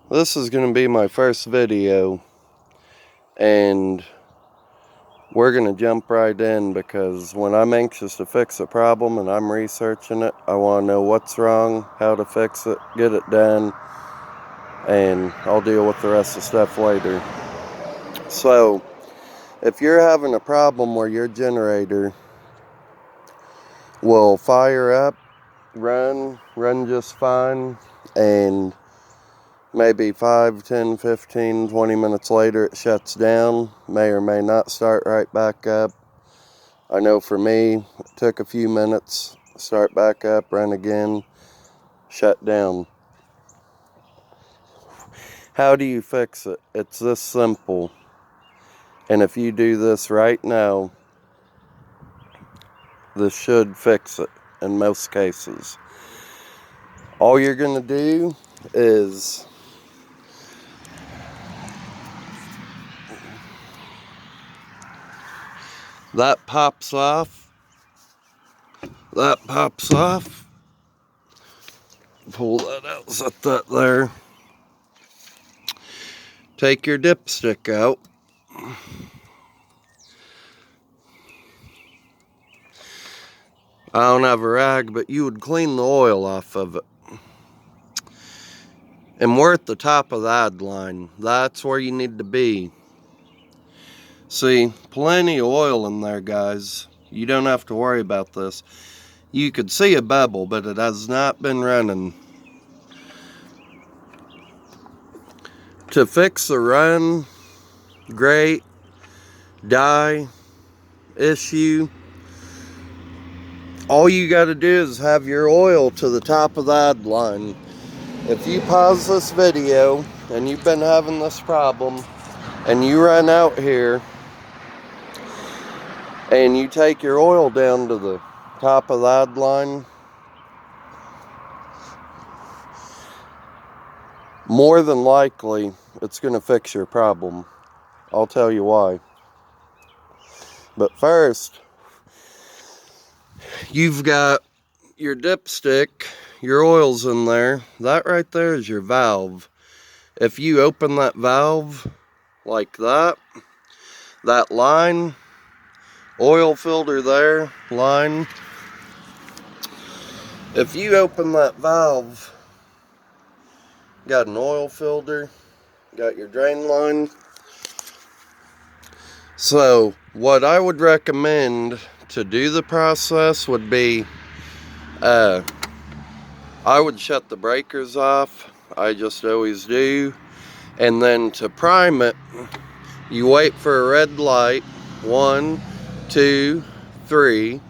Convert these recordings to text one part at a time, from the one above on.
This is going to be my first video, and we're going to jump right in because when I'm anxious to fix a problem and I'm researching it, I want to know what's wrong, how to fix it, get it done, and I'll deal with the rest of the stuff later. So, if you're having a problem where your generator will fire up, run just fine, and maybe 5, 10, 15, 20 minutes later it shuts down, may or may not start right back up. I know for me, it took a few minutes, start back up, run again, shut down. How do you fix it? It's this simple. And if you do this right now, this should fix it in most cases. All you're going to do is that pops off. Pull that out, set that there. Take your dipstick out. I don't have a rag, but you would clean the oil off of it. And we're at the top of the ad line. That's where you need to be. See, plenty of oil in there, guys. You don't have to worry about this. You could see a bubble, but it has not been running. To fix the run, grate, die issue, all you got to do is have your oil to the top of the ad line. If you pause this video and you've been having this problem and you run out here and you take your oil down to the top of the ad line, more than likely it's going to fix your problem. I'll tell you why. But first, you've got your dipstick, your oil's in there. That right there is your valve. If you open that valve like that, that line, oil filter there, line. If you open that valve, got an oil filter, got your drain line. So what I would recommend to do the process would be, I would shut the breakers off. I just always do. And then to prime it, you wait for a red light. 1, 2, 3.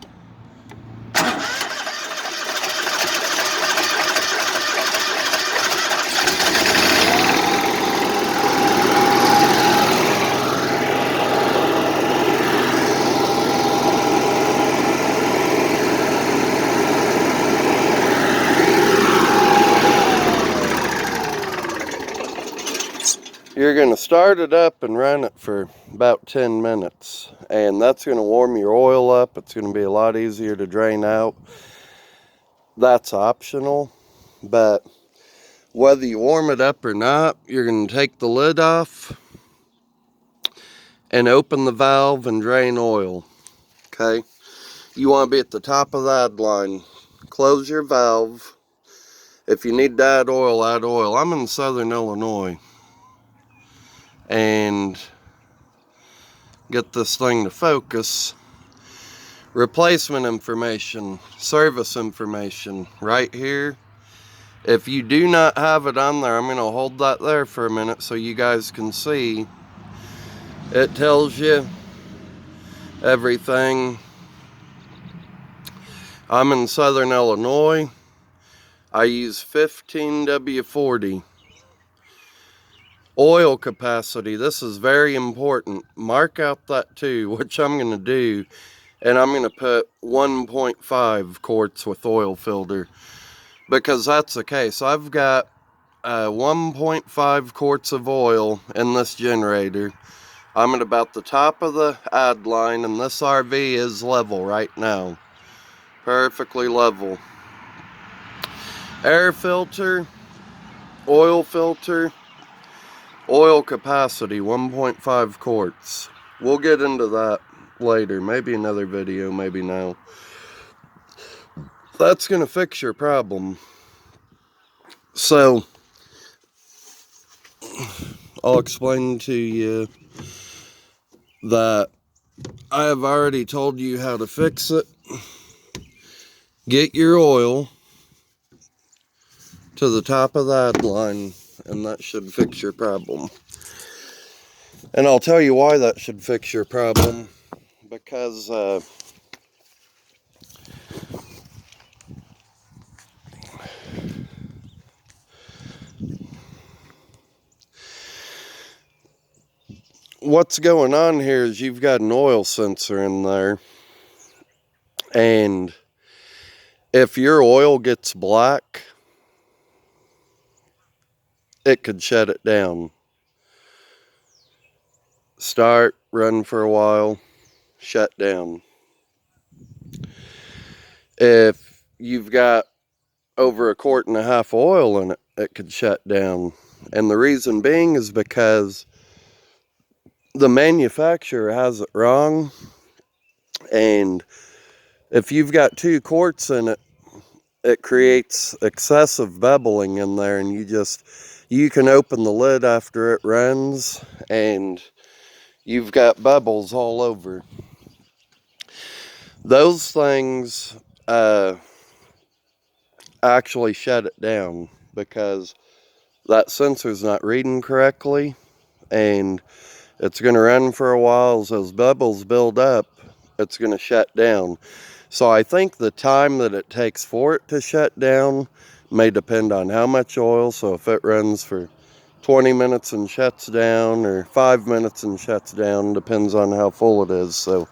You're going to start it up and run it for about 10 minutes. And that's going to warm your oil up. It's going to be a lot easier to drain out. That's optional. But whether you warm it up or not, you're going to take the lid off and open the valve and drain oil. Okay? You want to be at the top of the ad line. Close your valve. If you need to add oil, add oil. I'm in Southern Illinois. And get this thing to focus. Replacement information, service information, right here. If you do not have it on there, I'm going to hold that there for a minute so you guys can see. It tells you everything. I'm in Southern Illinois. I use 15W40. Oil capacity, this is very important. Mark out that too, which I'm going to do. And I'm going to put 1.5 quarts with oil filter. Because that's the case. I've got 1.5 quarts of oil in this generator. I'm at about the top of the ad line, and this RV is level right now. Perfectly level. Air filter, oil filter, Oil capacity, 1.5 quarts. We'll get into that later. Maybe another video, maybe now. That's going to fix your problem. So, I'll explain to you that I have already told you how to fix it. Get your oil to the top of that line, and that should fix your problem. And I'll tell you why that should fix your problem. Because what's going on here is you've got an oil sensor in there, and if your oil gets black, it could shut it down. Start, run for a while, shut down. If you've got over 1.5 quarts of oil in it, it could shut down. And the reason being is because the manufacturer has it wrong. And if you've got 2 quarts in it, it creates excessive bubbling in there, and you can open the lid after it runs and you've got bubbles all over. Those things actually shut it down because that sensor's not reading correctly, and it's going to run for a while. As those bubbles build up, it's going to shut down. So I think the time that it takes for it to shut down may depend on how much oil. So if it runs for 20 minutes and shuts down, or 5 minutes and shuts down, depends on how full it is. So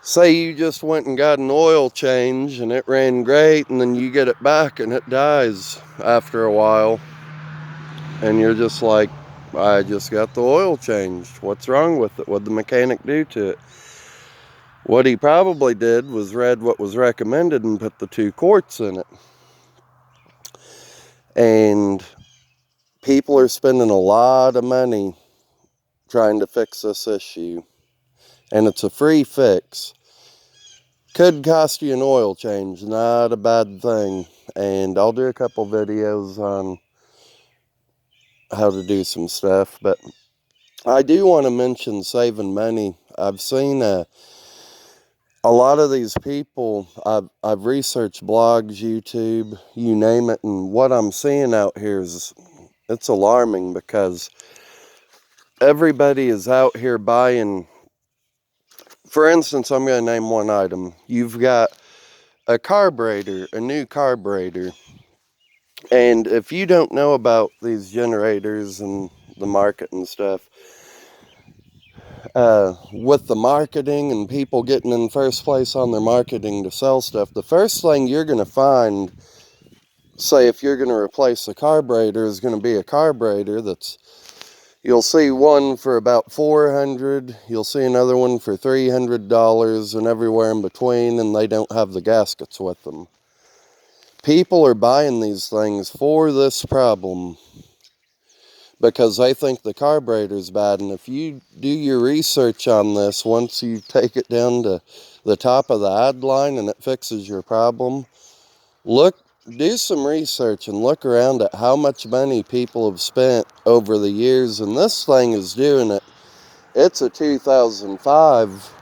say you just went and got an oil change and it ran great, and then you get it back and it dies after a while, and you're just like, I just got the oil changed. What's wrong with it? What'd the mechanic do to it? What he probably did was read what was recommended and put the 2 quarts in it. And people are spending a lot of money trying to fix this issue. And it's a free fix. Could cost you an oil change, not a bad thing. And I'll do a couple videos on how to do some stuff. But I do want to mention saving money. I've seen a lot of these people, I've researched blogs, YouTube, you name it, and what I'm seeing out here it's alarming, because everybody is out here buying. For instance, I'm going to name one item. You've got a carburetor, a new carburetor, and if you don't know about these generators and the market and stuff, with the marketing and people getting in first place on their marketing to sell stuff, the first thing you're going to find, say if you're going to replace a carburetor, is going to be a carburetor you'll see one for about $400, you'll see another one for $300, and everywhere in between, and they don't have the gaskets with them. People are buying these things for this problem because they think the carburetor's bad. And if you do your research on this, once you take it down to the top of the ad line and it fixes your problem, do some research and look around at how much money people have spent over the years. And this thing is doing it. It's a 2005.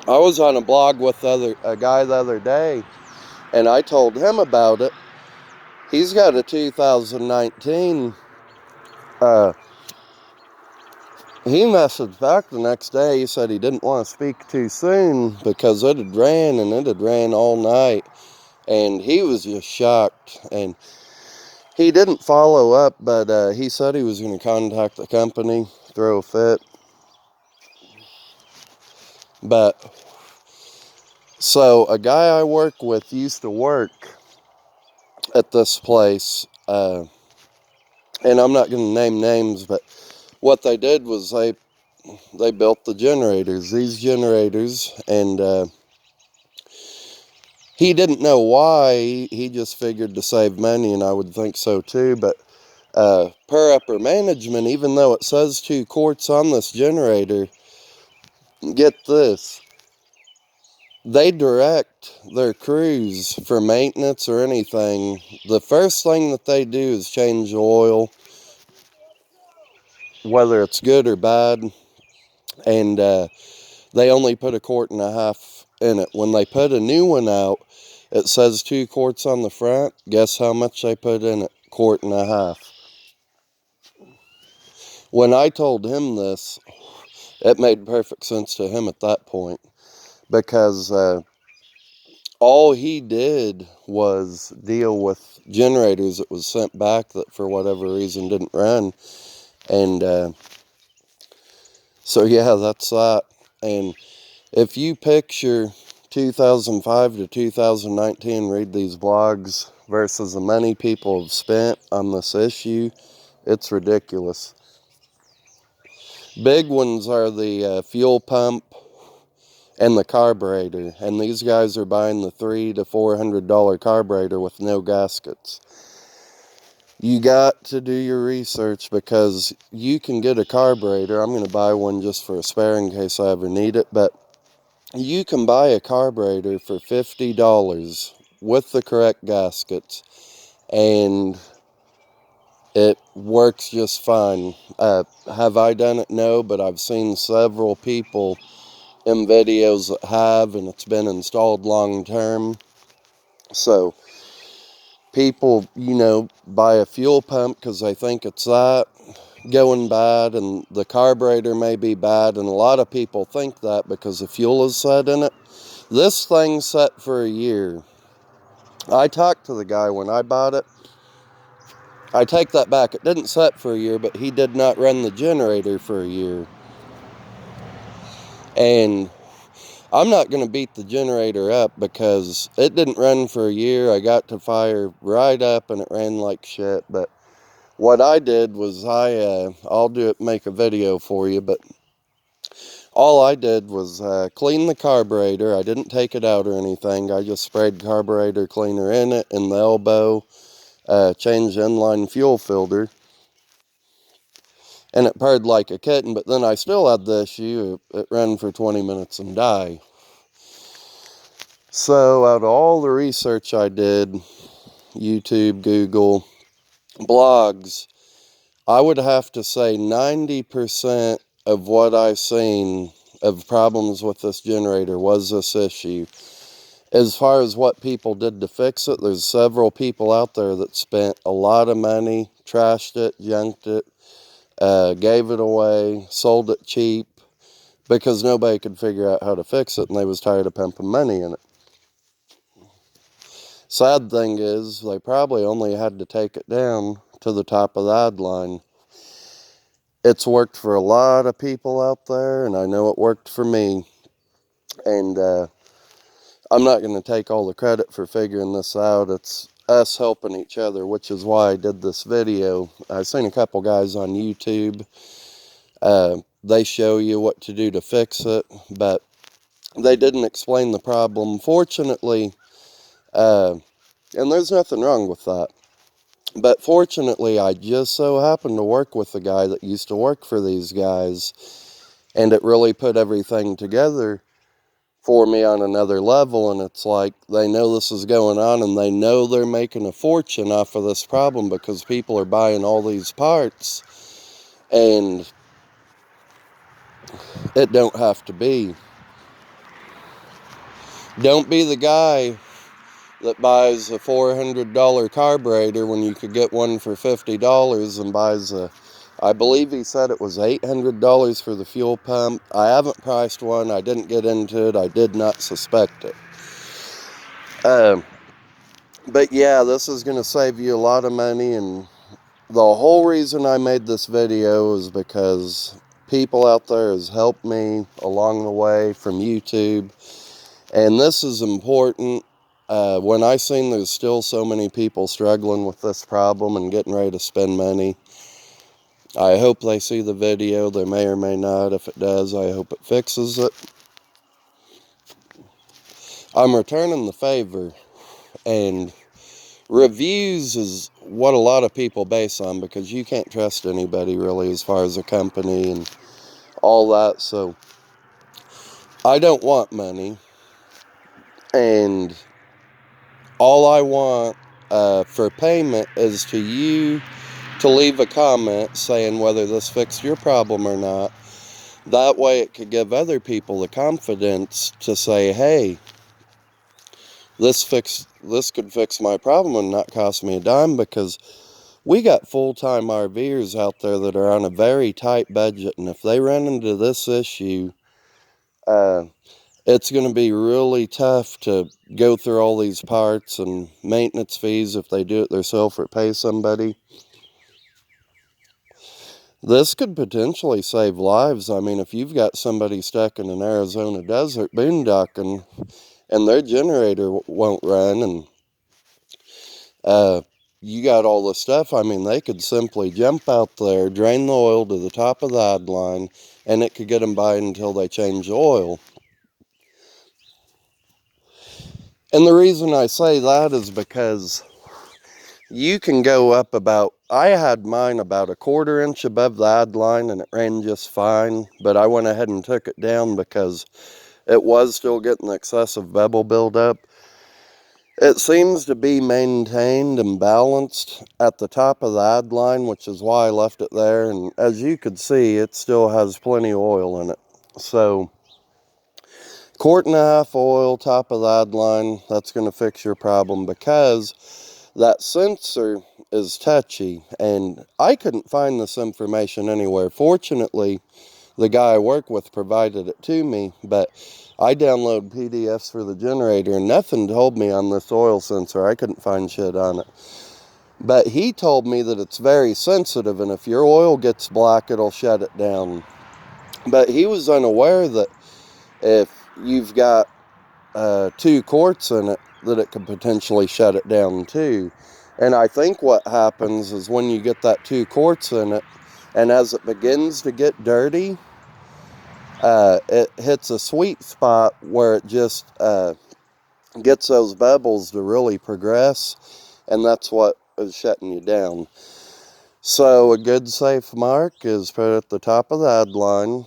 I was on a blog with a guy the other day, and I told him about it. He's got a 2019. He messaged back the next day. He said he didn't want to speak too soon because it had ran all night. And he was just shocked. And he didn't follow up, but he said he was going to contact the company, throw a fit. But, so a guy I work with used to work at this place. And I'm not going to name names, but what they did was they built these generators, and he didn't know why. He just figured to save money, and I would think so too. But Per upper management, even though it says 2 quarts on this generator, get this, they direct their crews for maintenance or anything. The first thing that they do is change the oil, whether it's good or bad, and they only put 1.5 quarts in it. When they put a new one out, it says 2 quarts on the front. Guess how much they put in it? 1.5 quarts. When I told him this, it made perfect sense to him at that point, because all he did was deal with generators that was sent back that for whatever reason didn't run. And so yeah, that's that. And if you picture 2005 to 2019, read these blogs versus the money people have spent on this issue, it's ridiculous. Big ones are the fuel pump and the carburetor, and these guys are buying the $300 to $400 carburetor with no gaskets. You got to do your research, because you can get a carburetor. I'm going to buy one just for a spare in case I ever need it, but you can buy a carburetor for $50 with the correct gaskets, and it works just fine. Have I done it? No, but I've seen several people in videos that have, and it's been installed long term. So people, buy a fuel pump because they think it's that going bad, and the carburetor may be bad, and a lot of people think that because the fuel is set in it. This thing's set for a year. I talked to the guy when I bought it. I take that back. It didn't set for a year, but he did not run the generator for a year. And I'm not going to beat the generator up because it didn't run for a year. I got to fire right up and it ran like shit. But what I did was I'll make a video for you, but all I did was clean the carburetor. I didn't take it out or anything. I just sprayed carburetor cleaner in it, in the elbow, changed the inline fuel filter, and it purred like a kitten. But then I still had the issue. It ran for 20 minutes and died. So out of all the research I did, YouTube, Google, blogs, I would have to say 90% of what I've seen of problems with this generator was this issue. As far as what people did to fix it, there's several people out there that spent a lot of money, trashed it, junked it, gave it away, sold it cheap, because nobody could figure out how to fix it, and they was tired of pumping money in it. Sad thing is, they probably only had to take it down to the top of the ad line. It's worked for a lot of people out there, and I know it worked for me. And I'm not going to take all the credit for figuring this out. It's us helping each other, which is why I did this video. I've seen a couple guys on YouTube. They show you what to do to fix it, but they didn't explain the problem. Fortunately, and there's nothing wrong with that, but fortunately, I just so happened to work with a guy that used to work for these guys, and it really put everything together for me on another level. And it's like, they know this is going on, and they know they're making a fortune off of this problem because people are buying all these parts, and it don't have to be. Don't be the guy that buys a $400 carburetor when you could get one for $50 and buys I believe he said it was $800 for the fuel pump. I haven't priced one. I didn't get into it. I did not suspect it. But yeah, this is going to save you a lot of money, and the whole reason I made this video is because people out there has helped me along the way from YouTube, and this is important. When I seen there's still so many people struggling with this problem and getting ready to spend money, I hope they see the video. They may or may not. If it does, I hope it fixes it. I'm returning the favor, and reviews is what a lot of people base on, because you can't trust anybody really as far as a company and all that. So I don't want money, and all I want for payment is to you to leave a comment saying whether this fixed your problem or not. That way it could give other people the confidence to say, hey, this could fix my problem and not cost me a dime, because we got full-time RVers out there that are on a very tight budget, and if they run into this issue, it's going to be really tough to go through all these parts and maintenance fees if they do it themselves or pay somebody. This could potentially save lives. I mean, if you've got somebody stuck in an Arizona desert boondocking and their generator won't run, and you got all the stuff, I mean, they could simply jump out there, drain the oil to the top of the ad line, and it could get them by until they change the oil. And the reason I say that is because you can go up about, I had mine about 1/4 inch above the ad line and it ran just fine, but I went ahead and took it down because it was still getting excessive bevel buildup. It seems to be maintained and balanced at the top of the ad line, which is why I left it there. And as you could see, it still has plenty of oil in it. So 1.5 quart oil, top of the ad line, that's going to fix your problem, because that sensor is touchy. And I couldn't find this information anywhere. Fortunately, the guy I work with provided it to me, but I download PDFs for the generator and nothing told me on this oil sensor. I couldn't find shit on it. But he told me that it's very sensitive, and if your oil gets black, it'll shut it down. But he was unaware that if you've got 2 quarts in it, that it could potentially shut it down too. And I think what happens is when you get that 2 quarts in it, and as it begins to get dirty, it hits a sweet spot where it just gets those bubbles to really progress, and that's what is shutting you down. So a good safe mark is put at the top of the ad line,